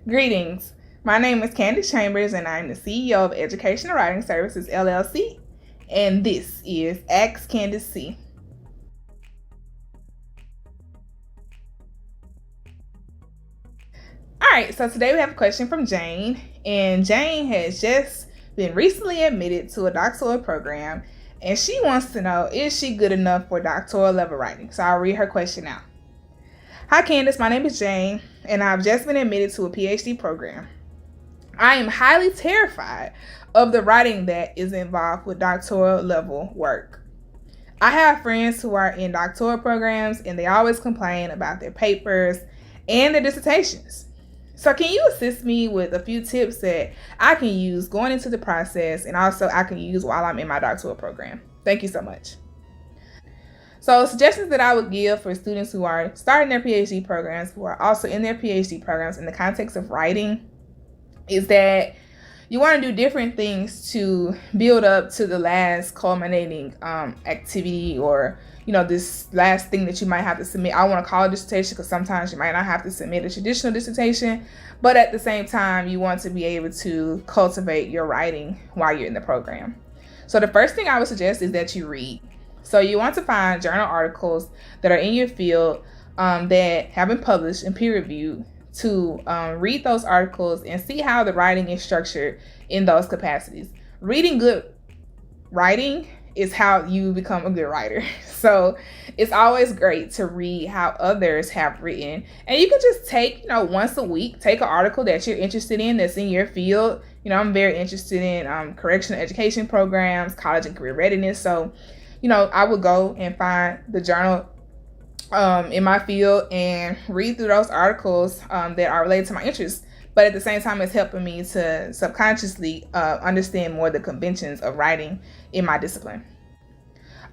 Greetings. My name is Candace Chambers, and I'm the CEO of Educational Writing Services, LLC, and this is Ask Candace C. All right, so today we have a question from Jane, and Jane has just been recently admitted to a doctoral program, and she wants to know, is she good enough for doctoral level writing? So I'll read her question now. Hi Candace, my name is Jane, and I've just been admitted to a PhD program. I am highly terrified of the writing that is involved with doctoral level work. I have friends who are in doctoral programs and they always complain about their papers and their dissertations. So can you assist me with a few tips that I can use going into the process and also I can use while I'm in my doctoral program? Thank you so much. So suggestions that I would give for students who are starting their PhD programs, who are also in their PhD programs in the context of writing, is that you want to do different things to build up to the last culminating activity, or this last thing that you might have to submit. I want to call it dissertation because sometimes you might not have to submit a traditional dissertation, but at the same time you want to be able to cultivate your writing while you're in the program. So the first thing I would suggest is that you read. So you want to find journal articles that are in your field that have been published and peer reviewed, to read those articles and see how the writing is structured in those capacities. Reading good writing is how you become a good writer. So it's always great to read how others have written. And you can just take, once a week, take an article that you're interested in that's in your field. I'm very interested in correctional education programs, college and career readiness. So, I would go and find the journal in my field and read through those articles that are related to my interests. But at the same time, it's helping me to subconsciously understand more the conventions of writing in my discipline.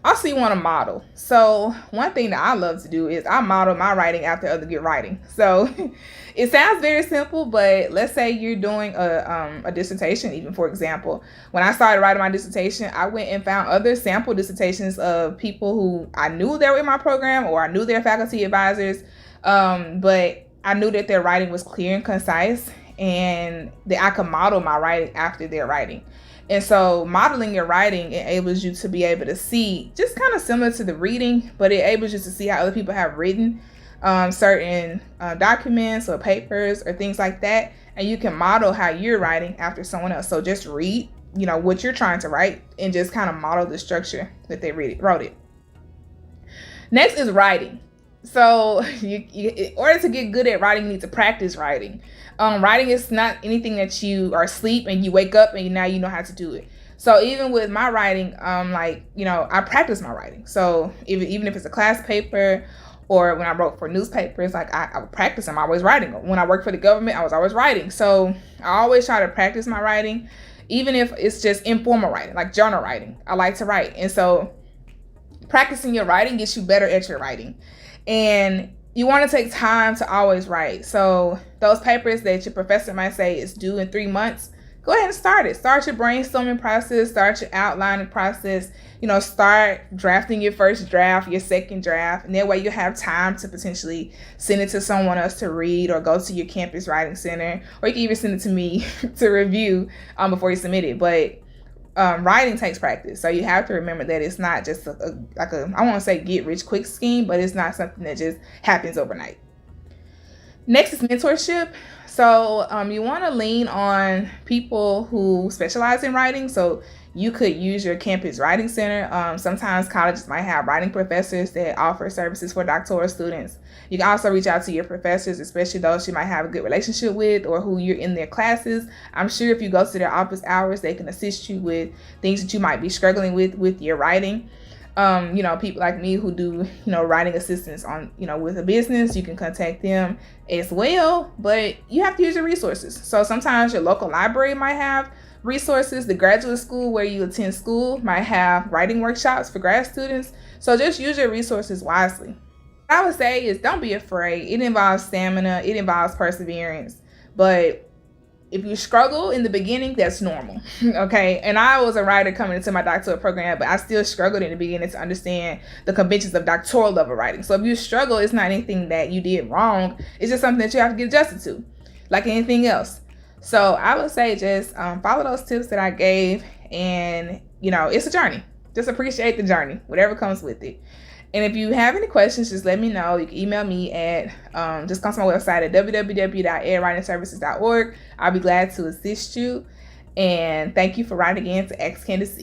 Also, you want to model. So one thing that I love to do is I model my writing after other good writing. So it sounds very simple, but let's say you're doing a dissertation, even for example. When I started writing my dissertation, I went and found other sample dissertations of people who I knew they were in my program, or I knew their faculty advisors, but I knew that their writing was clear and concise, and that I could model my writing after their writing. And so modeling your writing enables you to be able to see, just kind of similar to the reading, but it enables you to see how other people have written certain documents or papers or things like that. And you can model how you're writing after someone else. So just read, what you're trying to write and just kind of model the structure that they wrote it. Next is writing. So in order to get good at writing, you need to practice writing. Writing is not anything that you are asleep and you wake up and now you know how to do it. So even with my writing, I practice my writing. So even if it's a class paper, or when I wrote for newspapers, I would practice. I'm always writing. When I worked for the government, I was always writing. So I always try to practice my writing, even if it's just informal writing, like journal writing. I like to write. And so practicing your writing gets you better at your writing. And you want to take time to always write. So those papers that your professor might say is due in 3 months, go ahead and start it. Start your brainstorming process, start your outlining process, start drafting your first draft, your second draft, and that way you have time to potentially send it to someone else to read, or go to your campus writing center, or you can even send it to me to review before you submit it. But writing takes practice. So you have to remember that it's not just I want to say get rich quick scheme, but it's not something that just happens overnight. Next is mentorship. So you want to lean on people who specialize in writing. So you could use your campus writing center. Sometimes colleges might have writing professors that offer services for doctoral students. You can also reach out to your professors, especially those you might have a good relationship with or who you're in their classes. I'm sure if you go to their office hours, they can assist you with things that you might be struggling with your writing. People like me who do, writing assistance on, with a business, you can contact them as well, but you have to use your resources. So sometimes your local library might have resources. The graduate school where you attend school might have writing workshops for grad students. So just use your resources wisely. What I would say is don't be afraid. It involves stamina. It involves perseverance. But if you struggle in the beginning, that's normal, okay? And I was a writer coming into my doctoral program, but I still struggled in the beginning to understand the conventions of doctoral level writing. So if you struggle, it's not anything that you did wrong. It's just something that you have to get adjusted to. like anything else. So I would say just follow those tips that I gave, and it's a journey. Just appreciate the journey, whatever comes with it. And if you have any questions, just let me know. You can email me at just come to my website at www.edwritingservices.org. I'll be glad to assist you. And thank you for writing in to Ask Candace.